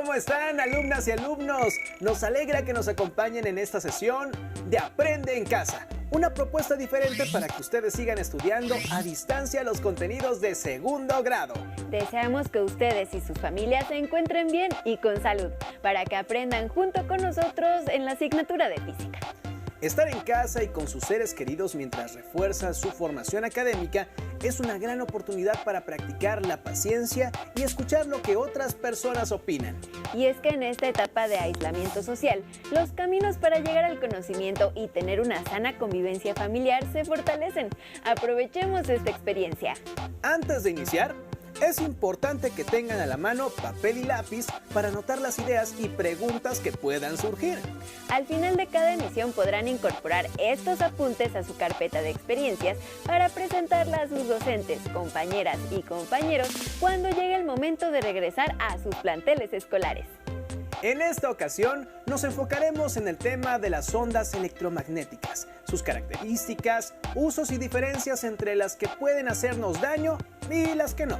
¿Cómo están, alumnas y alumnos? Nos alegra que nos acompañen en esta sesión de Aprende en Casa. Una propuesta diferente para que ustedes sigan estudiando a distancia los contenidos de segundo grado. Deseamos que ustedes y sus familias se encuentren bien y con salud, para que aprendan junto con nosotros en la asignatura de física. Estar en casa y con sus seres queridos mientras refuerzan su formación académica es una gran oportunidad para practicar la paciencia y escuchar lo que otras personas opinan. Y es que en esta etapa de aislamiento social, los caminos para llegar al conocimiento y tener una sana convivencia familiar se fortalecen. Aprovechemos esta experiencia. Antes de iniciar, es importante que tengan a la mano papel y lápiz para anotar las ideas y preguntas que puedan surgir. Al final de cada emisión podrán incorporar estos apuntes a su carpeta de experiencias para presentarla a sus docentes, compañeras y compañeros cuando llegue el momento de regresar a sus planteles escolares. En esta ocasión nos enfocaremos en el tema de las ondas electromagnéticas, sus características, usos y diferencias entre las que pueden hacernos daño y las que no.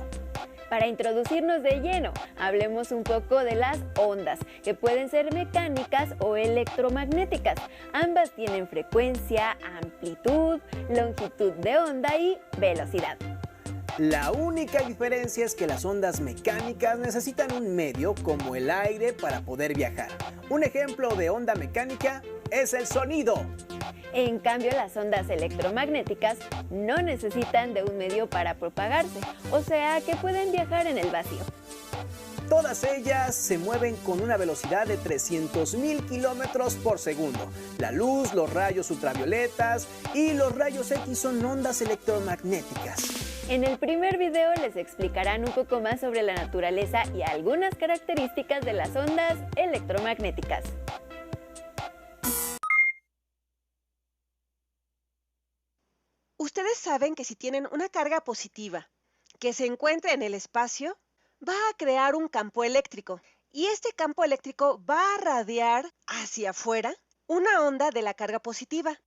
Para introducirnos de lleno, hablemos un poco de las ondas, que pueden ser mecánicas o electromagnéticas. Ambas tienen frecuencia, amplitud, longitud de onda y velocidad. La única diferencia es que las ondas mecánicas necesitan un medio como el aire para poder viajar. Un ejemplo de onda mecánica es el sonido. En cambio, las ondas electromagnéticas no necesitan de un medio para propagarse, o sea que pueden viajar en el vacío. Todas ellas se mueven con una velocidad de 300.000 kilómetros por segundo. La luz, los rayos ultravioletas y los rayos X son ondas electromagnéticas. En el primer video les explicarán un poco más sobre la naturaleza y algunas características de las ondas electromagnéticas. Ustedes saben que si tienen una carga positiva que se encuentra en el espacio, va a crear un campo eléctrico y este campo eléctrico va a radiar hacia afuera una onda de la carga positiva.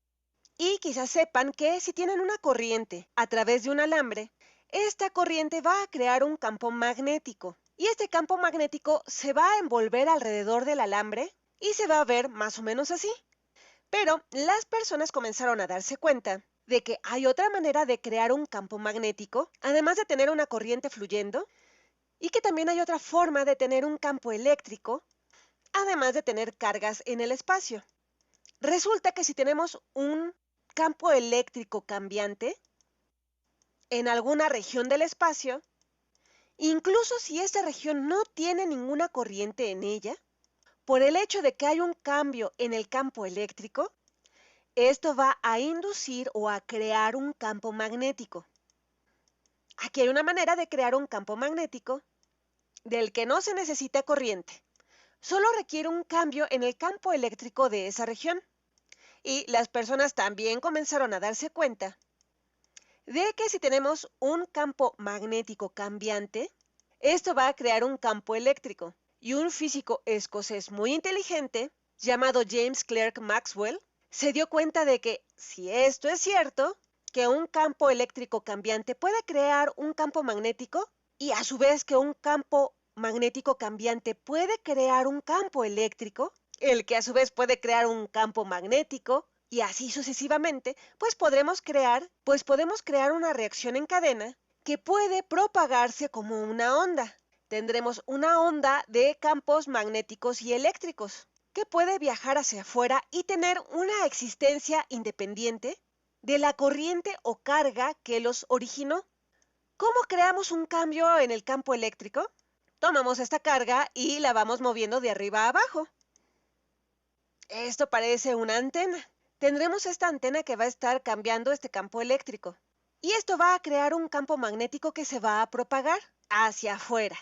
Y quizás sepan que si tienen una corriente a través de un alambre, esta corriente va a crear un campo magnético y este campo magnético se va a envolver alrededor del alambre y se va a ver más o menos así. Pero las personas comenzaron a darse cuenta de que hay otra manera de crear un campo magnético, además de tener una corriente fluyendo, y que también hay otra forma de tener un campo eléctrico, además de tener cargas en el espacio. Resulta que si tenemos un campo eléctrico cambiante en alguna región del espacio, incluso si esta región no tiene ninguna corriente en ella, por el hecho de que hay un cambio en el campo eléctrico, esto va a inducir o a crear un campo magnético. Aquí hay una manera de crear un campo magnético del que no se necesita corriente. Solo requiere un cambio en el campo eléctrico de esa región. Y las personas también comenzaron a darse cuenta de que si tenemos un campo magnético cambiante, esto va a crear un campo eléctrico. Y un físico escocés muy inteligente, llamado James Clerk Maxwell, se dio cuenta de que, si esto es cierto, que un campo eléctrico cambiante puede crear un campo magnético y a su vez que un campo magnético cambiante puede crear un campo eléctrico, el que a su vez puede crear un campo magnético y así sucesivamente, pues podemos crear una reacción en cadena que puede propagarse como una onda. Tendremos una onda de campos magnéticos y eléctricos que puede viajar hacia afuera y tener una existencia independiente de la corriente o carga que los originó. ¿Cómo creamos un cambio en el campo eléctrico? Tomamos esta carga y la vamos moviendo de arriba a abajo. Esto parece una antena. Tendremos esta antena que va a estar cambiando este campo eléctrico. Y esto va a crear un campo magnético que se va a propagar hacia afuera.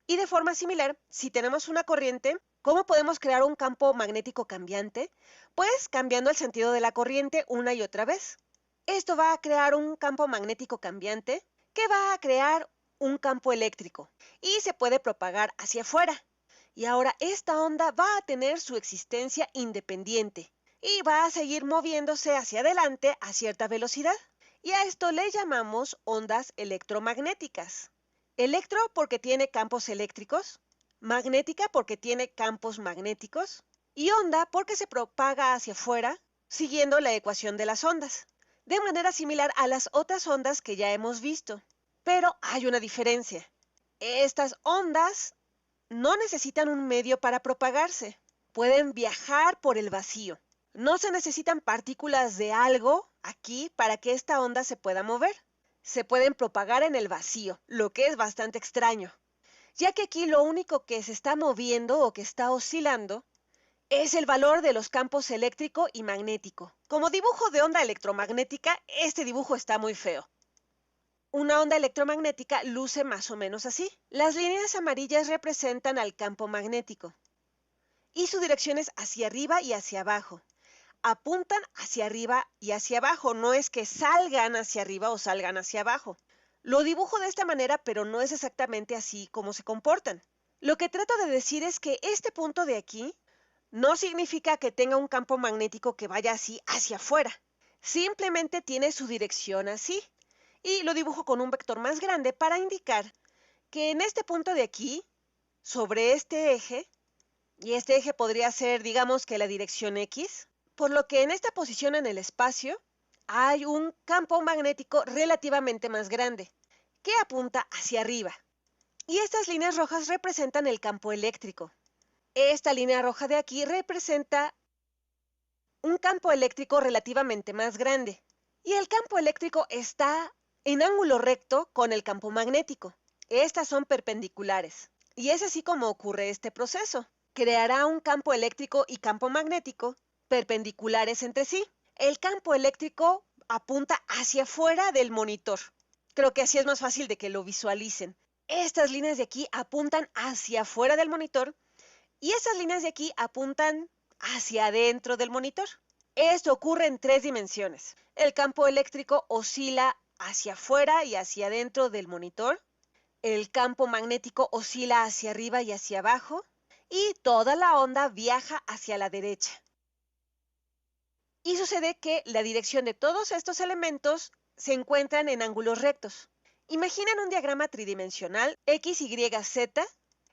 Y de forma similar, si tenemos una corriente, ¿cómo podemos crear un campo magnético cambiante? Pues cambiando el sentido de la corriente una y otra vez. Esto va a crear un campo magnético cambiante que va a crear un campo eléctrico y se puede propagar hacia afuera. Y ahora esta onda va a tener su existencia independiente y va a seguir moviéndose hacia adelante a cierta velocidad. Y a esto le llamamos ondas electromagnéticas. Electro porque tiene campos eléctricos, magnética porque tiene campos magnéticos y onda porque se propaga hacia afuera siguiendo la ecuación de las ondas, de manera similar a las otras ondas que ya hemos visto. Pero hay una diferencia. Estas ondas no necesitan un medio para propagarse. Pueden viajar por el vacío. No se necesitan partículas de algo aquí para que esta onda se pueda mover. Se pueden propagar en el vacío, lo que es bastante extraño, ya que aquí lo único que se está moviendo o que está oscilando es el valor de los campos eléctrico y magnético. Como dibujo de onda electromagnética, este dibujo está muy feo. Una onda electromagnética luce más o menos así. Las líneas amarillas representan al campo magnético y su dirección es hacia arriba y hacia abajo. Apuntan hacia arriba y hacia abajo, no es que salgan hacia arriba o salgan hacia abajo. Lo dibujo de esta manera, pero no es exactamente así como se comportan. Lo que trato de decir es que este punto de aquí no significa que tenga un campo magnético que vaya así hacia afuera. Simplemente tiene su dirección así. Y lo dibujo con un vector más grande para indicar que en este punto de aquí, sobre este eje, y este eje podría ser, digamos que la dirección X, por lo que en esta posición en el espacio hay un campo magnético relativamente más grande, que apunta hacia arriba. Y estas líneas rojas representan el campo eléctrico. Esta línea roja de aquí representa un campo eléctrico relativamente más grande. Y el campo eléctrico está en ángulo recto con el campo magnético. Estas son perpendiculares. Y es así como ocurre este proceso. Creará un campo eléctrico y campo magnético perpendiculares entre sí. El campo eléctrico apunta hacia afuera del monitor. Creo que así es más fácil de que lo visualicen. Estas líneas de aquí apuntan hacia afuera del monitor y esas líneas de aquí apuntan hacia adentro del monitor. Esto ocurre en 3 dimensiones. El campo eléctrico oscila hacia afuera y hacia adentro del monitor. El campo magnético oscila hacia arriba y hacia abajo. Y toda la onda viaja hacia la derecha. Y sucede que la dirección de todos estos elementos se encuentran en ángulos rectos. Imaginen un diagrama tridimensional X, Y, Z.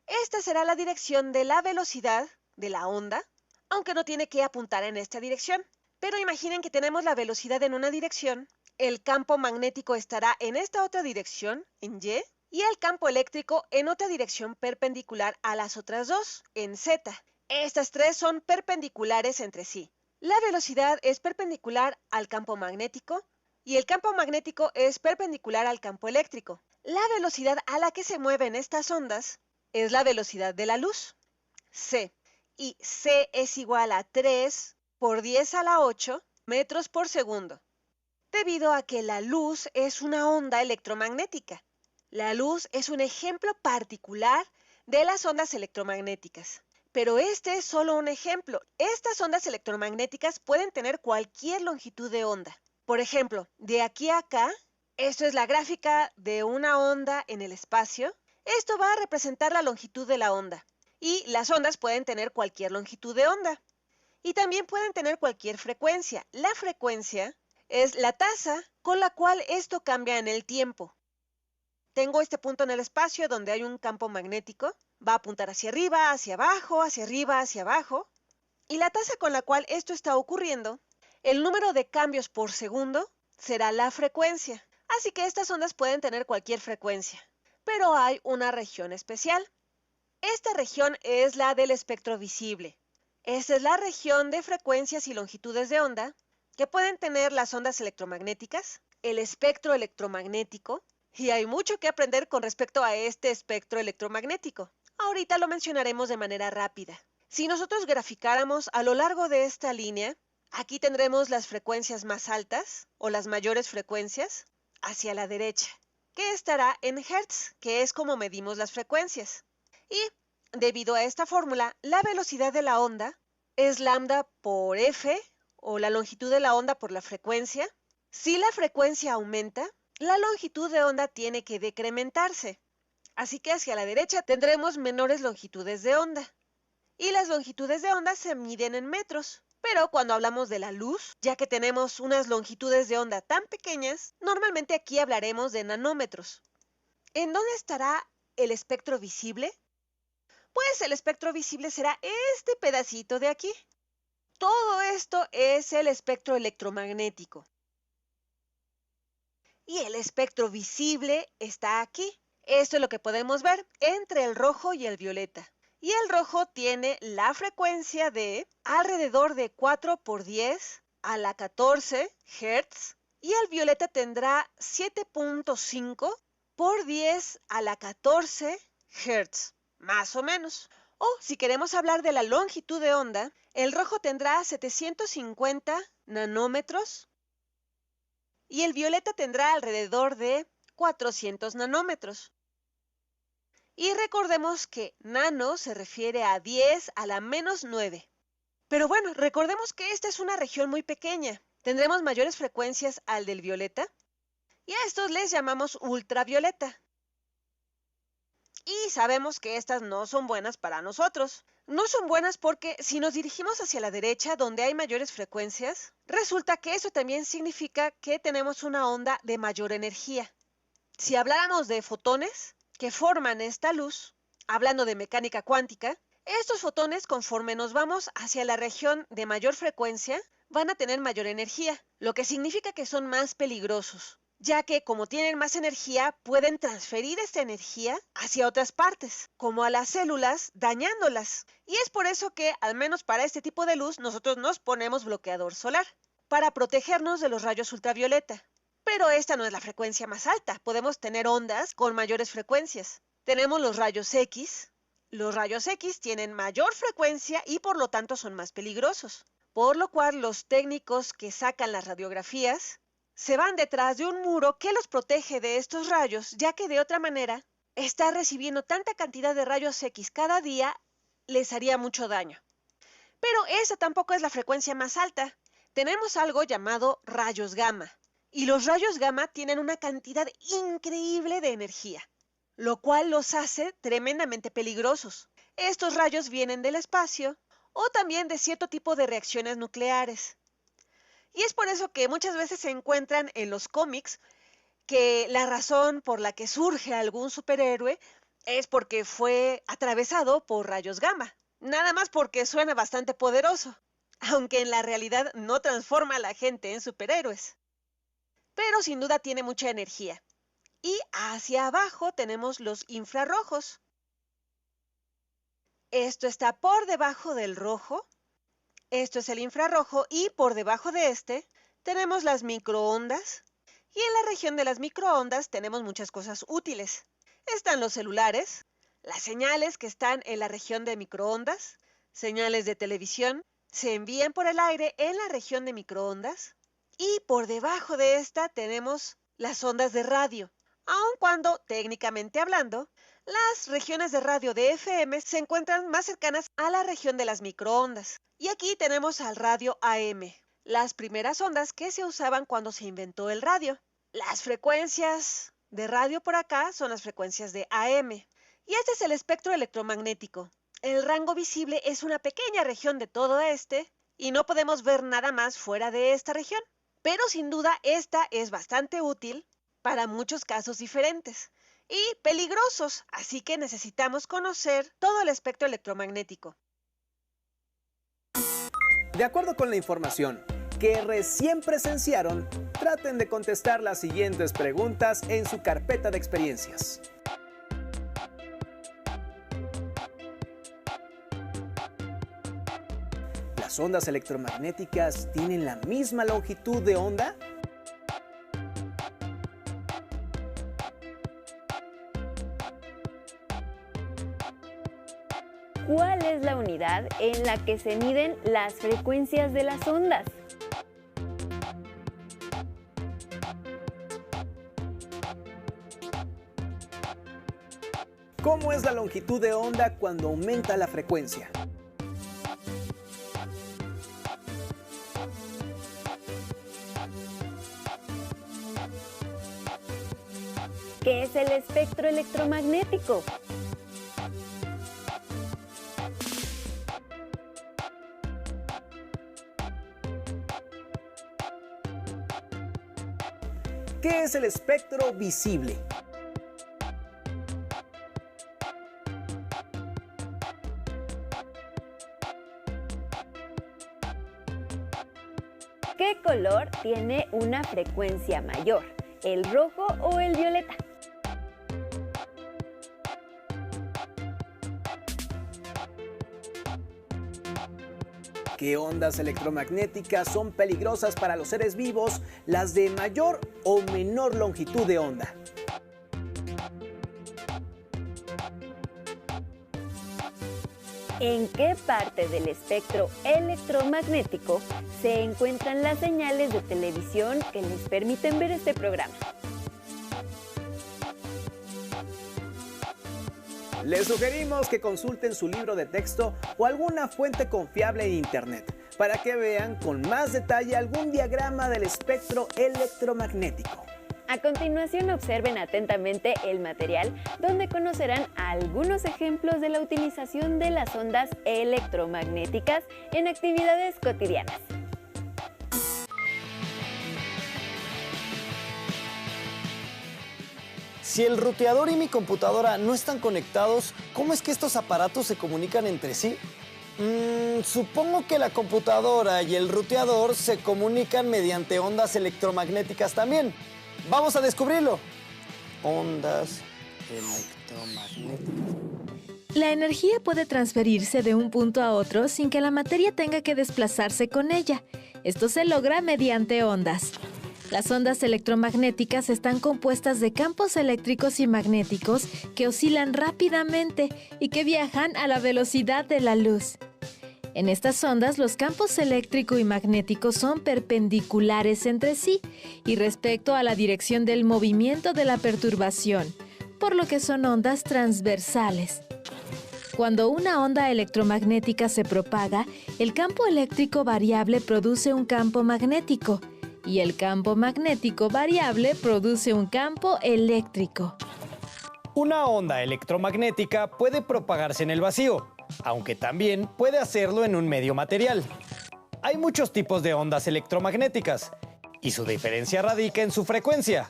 Esta será la dirección de la velocidad de la onda, aunque no tiene que apuntar en esta dirección. Pero imaginen que tenemos la velocidad en una dirección, el campo magnético estará en esta otra dirección, en Y, y el campo eléctrico en otra dirección perpendicular a las otras dos, en Z. Estas 3 son perpendiculares entre sí. La velocidad es perpendicular al campo magnético y el campo magnético es perpendicular al campo eléctrico. La velocidad a la que se mueven estas ondas es la velocidad de la luz, c, y c es igual a 3 por 10 a la 8 metros por segundo, debido a que la luz es una onda electromagnética. La luz es un ejemplo particular de las ondas electromagnéticas. Pero este es solo un ejemplo. Estas ondas electromagnéticas pueden tener cualquier longitud de onda. Por ejemplo, de aquí a acá, esto es la gráfica de una onda en el espacio. Esto va a representar la longitud de la onda. Y las ondas pueden tener cualquier longitud de onda. Y también pueden tener cualquier frecuencia. La frecuencia es la tasa con la cual esto cambia en el tiempo. Tengo este punto en el espacio donde hay un campo magnético. Va a apuntar hacia arriba, hacia abajo, hacia arriba, hacia abajo. Y la tasa con la cual esto está ocurriendo, el número de cambios por segundo, será la frecuencia. Así que estas ondas pueden tener cualquier frecuencia. Pero hay una región especial. Esta región es la del espectro visible. Esta es la región de frecuencias y longitudes de onda que pueden tener las ondas electromagnéticas, el espectro electromagnético, y hay mucho que aprender con respecto a este espectro electromagnético. Ahorita lo mencionaremos de manera rápida. Si nosotros graficáramos a lo largo de esta línea, aquí tendremos las frecuencias más altas o las mayores frecuencias hacia la derecha, que estará en Hertz, que es como medimos las frecuencias. Y debido a esta fórmula, la velocidad de la onda es lambda por f, o la longitud de la onda por la frecuencia. Si la frecuencia aumenta, la longitud de onda tiene que decrementarse. Así que hacia la derecha tendremos menores longitudes de onda. Y las longitudes de onda se miden en metros. Pero cuando hablamos de la luz, ya que tenemos unas longitudes de onda tan pequeñas, normalmente aquí hablaremos de nanómetros. ¿En dónde estará el espectro visible? Pues el espectro visible será este pedacito de aquí. Todo esto es el espectro electromagnético. Y el espectro visible está aquí. Esto es lo que podemos ver entre el rojo y el violeta. Y el rojo tiene la frecuencia de alrededor de 4 por 10 a la 14 Hz. Y el violeta tendrá 7.5 por 10 a la 14 Hz, más o menos. O si queremos hablar de la longitud de onda, el rojo tendrá 750 nanómetros y el violeta tendrá alrededor de 400 nanómetros. Y recordemos que nano se refiere a 10 a la menos 9. Pero bueno, recordemos que esta es una región muy pequeña. Tendremos mayores frecuencias al del violeta y a estos les llamamos ultravioleta. Y sabemos que estas no son buenas para nosotros. No son buenas porque si nos dirigimos hacia la derecha, donde hay mayores frecuencias, resulta que eso también significa que tenemos una onda de mayor energía. Si habláramos de fotones que forman esta luz, hablando de mecánica cuántica, estos fotones, conforme nos vamos hacia la región de mayor frecuencia, van a tener mayor energía, lo que significa que son más peligrosos, ya que como tienen más energía, pueden transferir esta energía hacia otras partes, como a las células, dañándolas. Y es por eso que, al menos para este tipo de luz, nosotros nos ponemos bloqueador solar, para protegernos de los rayos ultravioleta. Pero esta no es la frecuencia más alta, podemos tener ondas con mayores frecuencias. Tenemos los rayos X. Los rayos X tienen mayor frecuencia y por lo tanto son más peligrosos, por lo cual los técnicos que sacan las radiografías se van detrás de un muro que los protege de estos rayos, ya que de otra manera, estar recibiendo tanta cantidad de rayos X cada día les haría mucho daño. Pero esa tampoco es la frecuencia más alta. Tenemos algo llamado rayos gamma, y los rayos gamma tienen una cantidad increíble de energía, lo cual los hace tremendamente peligrosos. Estos rayos vienen del espacio o también de cierto tipo de reacciones nucleares. Y es por eso que muchas veces se encuentran en los cómics que la razón por la que surge algún superhéroe es porque fue atravesado por rayos gamma. Nada más porque suena bastante poderoso, aunque en la realidad no transforma a la gente en superhéroes. Pero sin duda tiene mucha energía. Y hacia abajo tenemos los infrarrojos. Esto está por debajo del rojo. Esto es el infrarrojo y por debajo de este tenemos las microondas. Y en la región de las microondas tenemos muchas cosas útiles. Están los celulares, las señales que están en la región de microondas, señales de televisión, se envían por el aire en la región de microondas. Y por debajo de esta tenemos las ondas de radio. Aun cuando, técnicamente hablando, las regiones de radio de FM se encuentran más cercanas a la región de las microondas. Y aquí tenemos al radio AM, las primeras ondas que se usaban cuando se inventó el radio. Las frecuencias de radio por acá son las frecuencias de AM. Y este es el espectro electromagnético. El rango visible es una pequeña región de todo este y no podemos ver nada más fuera de esta región. Pero sin duda esta es bastante útil para muchos casos diferentes y peligrosos, así que necesitamos conocer todo el espectro electromagnético. De acuerdo con la información que recién presenciaron, traten de contestar las siguientes preguntas en su carpeta de experiencias. ¿Las ondas electromagnéticas tienen la misma longitud de onda? ¿Cuál es la unidad en la que se miden las frecuencias de las ondas? ¿Cómo es la longitud de onda cuando aumenta la frecuencia? ¿Qué es el espectro electromagnético? ¿Qué es el espectro visible? ¿Qué color tiene una frecuencia mayor? ¿El rojo o el violeta? ¿Qué ondas electromagnéticas son peligrosas para los seres vivos? ¿Las de mayor o menor longitud de onda? ¿En qué parte del espectro electromagnético se encuentran las señales de televisión que les permiten ver este programa? Les sugerimos que consulten su libro de texto o alguna fuente confiable en Internet para que vean con más detalle algún diagrama del espectro electromagnético. A continuación, observen atentamente el material, donde conocerán algunos ejemplos de la utilización de las ondas electromagnéticas en actividades cotidianas. Si el ruteador y mi computadora no están conectados, ¿cómo es que estos aparatos se comunican entre sí? Supongo que la computadora y el ruteador se comunican mediante ondas electromagnéticas también. ¡Vamos a descubrirlo! Ondas electromagnéticas. La energía puede transferirse de un punto a otro sin que la materia tenga que desplazarse con ella. Esto se logra mediante ondas. Las ondas electromagnéticas están compuestas de campos eléctricos y magnéticos que oscilan rápidamente y que viajan a la velocidad de la luz. En estas ondas, los campos eléctrico y magnético son perpendiculares entre sí y respecto a la dirección del movimiento de la perturbación, por lo que son ondas transversales. Cuando una onda electromagnética se propaga, el campo eléctrico variable produce un campo magnético y el campo magnético variable produce un campo eléctrico. Una onda electromagnética puede propagarse en el vacío, aunque también puede hacerlo en un medio material. Hay muchos tipos de ondas electromagnéticas, y su diferencia radica en su frecuencia,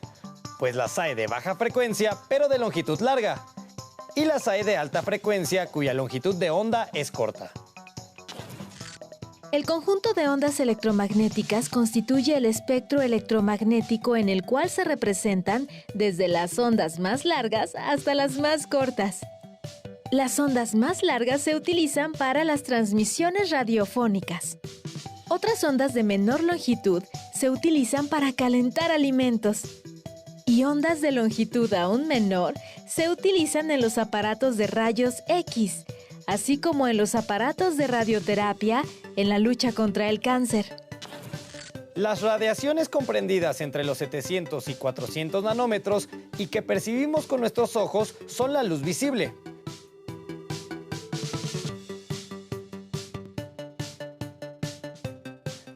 pues las hay de baja frecuencia, pero de longitud larga, y las hay de alta frecuencia, cuya longitud de onda es corta. El conjunto de ondas electromagnéticas constituye el espectro electromagnético en el cual se representan desde las ondas más largas hasta las más cortas. Las ondas más largas se utilizan para las transmisiones radiofónicas. Otras ondas de menor longitud se utilizan para calentar alimentos. Y ondas de longitud aún menor se utilizan en los aparatos de rayos X, así como en los aparatos de radioterapia en la lucha contra el cáncer. Las radiaciones comprendidas entre los 700 y 400 nanómetros y que percibimos con nuestros ojos son la luz visible.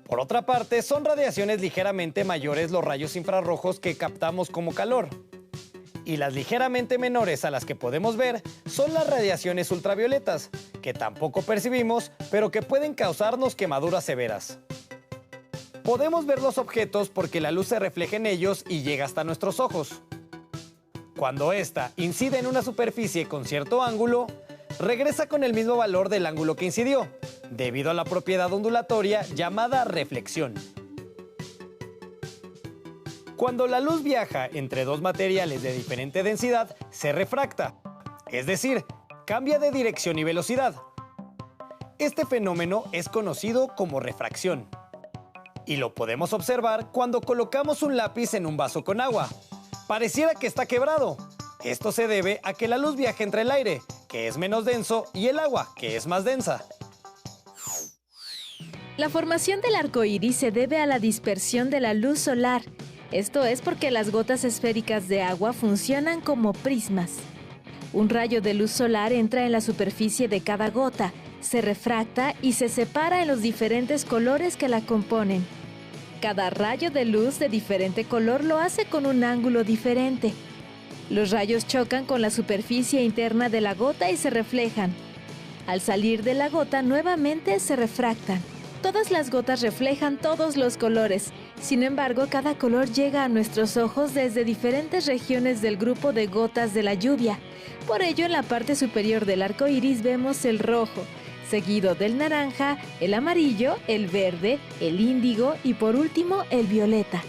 Por otra parte, son radiaciones ligeramente mayores los rayos infrarrojos que captamos como calor. Y las ligeramente menores a las que podemos ver son las radiaciones ultravioletas, que tampoco percibimos, pero que pueden causarnos quemaduras severas. Podemos ver los objetos porque la luz se refleja en ellos y llega hasta nuestros ojos. Cuando ésta incide en una superficie con cierto ángulo, regresa con el mismo valor del ángulo que incidió, debido a la propiedad ondulatoria llamada reflexión. Cuando la luz viaja entre dos materiales de diferente densidad, se refracta, es decir, cambia de dirección y velocidad. Este fenómeno es conocido como refracción. Y lo podemos observar cuando colocamos un lápiz en un vaso con agua. Pareciera que está quebrado. Esto se debe a que la luz viaja entre el aire, que es menos denso, y el agua, que es más densa. La formación del arco iris se debe a la dispersión de la luz solar. Esto es porque las gotas esféricas de agua funcionan como prismas. Un rayo de luz solar entra en la superficie de cada gota, se refracta y se separa en los diferentes colores que la componen. Cada rayo de luz de diferente color lo hace con un ángulo diferente. Los rayos chocan con la superficie interna de la gota y se reflejan. Al salir de la gota, nuevamente se refractan. Todas las gotas reflejan todos los colores. Sin embargo, cada color llega a nuestros ojos desde diferentes regiones del grupo de gotas de la lluvia. Por ello, en la parte superior del arco iris vemos el rojo, seguido del naranja, el amarillo, el verde, el índigo y por último el violeta.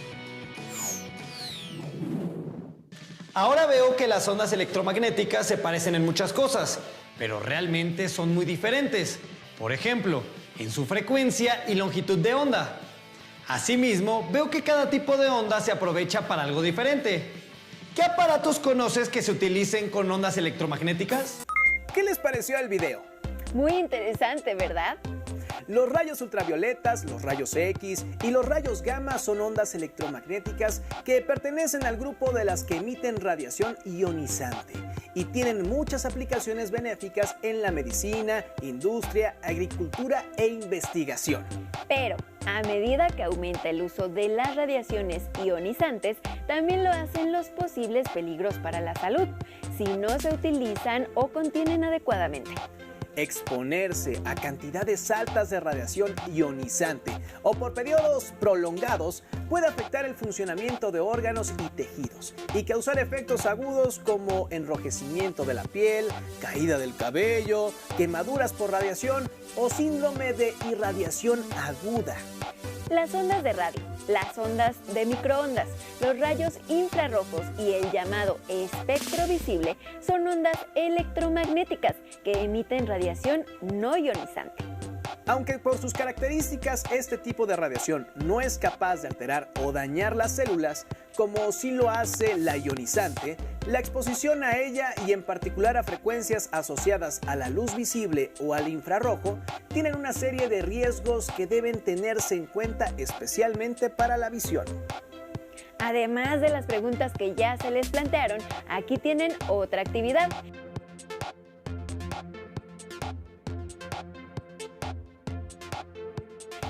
Ahora veo que las ondas electromagnéticas se parecen en muchas cosas, pero realmente son muy diferentes. Por ejemplo, en su frecuencia y longitud de onda. Asimismo, veo que cada tipo de onda se aprovecha para algo diferente. ¿Qué aparatos conoces que se utilicen con ondas electromagnéticas? ¿Qué les pareció el video? Muy interesante, ¿verdad? Los rayos ultravioletas, los rayos X y los rayos gamma son ondas electromagnéticas que pertenecen al grupo de las que emiten radiación ionizante y tienen muchas aplicaciones benéficas en la medicina, industria, agricultura e investigación. Pero a medida que aumenta el uso de las radiaciones ionizantes, también lo hacen los posibles peligros para la salud, si no se utilizan o contienen adecuadamente. Exponerse a cantidades altas de radiación ionizante o por periodos prolongados puede afectar el funcionamiento de órganos y tejidos y causar efectos agudos como enrojecimiento de la piel, caída del cabello, quemaduras por radiación o síndrome de irradiación aguda. Las ondas de radio, las ondas de microondas, los rayos infrarrojos y el llamado espectro visible son ondas electromagnéticas que emiten radiación no ionizante. Aunque por sus características este tipo de radiación no es capaz de alterar o dañar las células, como sí lo hace la ionizante, la exposición a ella y en particular a frecuencias asociadas a la luz visible o al infrarrojo tienen una serie de riesgos que deben tenerse en cuenta especialmente para la visión. Además de las preguntas que ya se les plantearon, aquí tienen otra actividad.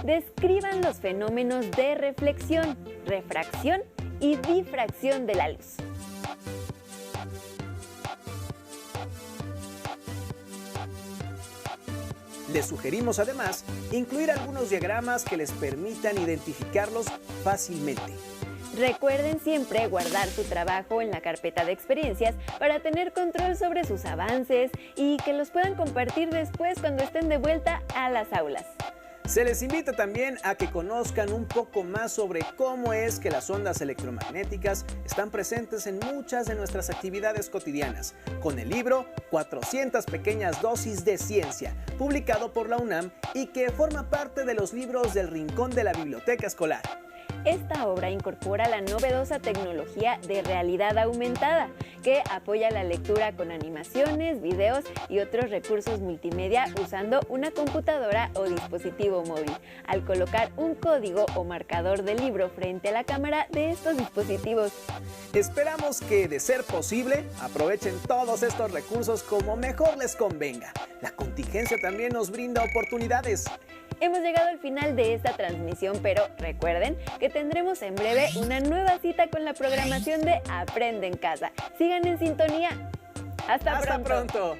Describan los fenómenos de reflexión, refracción y difracción de la luz. Les sugerimos además incluir algunos diagramas que les permitan identificarlos fácilmente. Recuerden siempre guardar su trabajo en la carpeta de experiencias para tener control sobre sus avances y que los puedan compartir después cuando estén de vuelta a las aulas. Se les invita también a que conozcan un poco más sobre cómo es que las ondas electromagnéticas están presentes en muchas de nuestras actividades cotidianas, con el libro 400 pequeñas dosis de ciencia, publicado por la UNAM y que forma parte de los libros del Rincón de la Biblioteca Escolar. Esta obra incorpora la novedosa tecnología de realidad aumentada, que apoya la lectura con animaciones, videos y otros recursos multimedia usando una computadora o dispositivo móvil. Al colocar un código o marcador del libro frente a la cámara de estos dispositivos. Esperamos que, de ser posible, aprovechen todos estos recursos como mejor les convenga. La contingencia también nos brinda oportunidades. Hemos llegado al final de esta transmisión, pero recuerden que tendremos en breve una nueva cita con la programación de Aprende en Casa. Sigan en sintonía. Hasta pronto.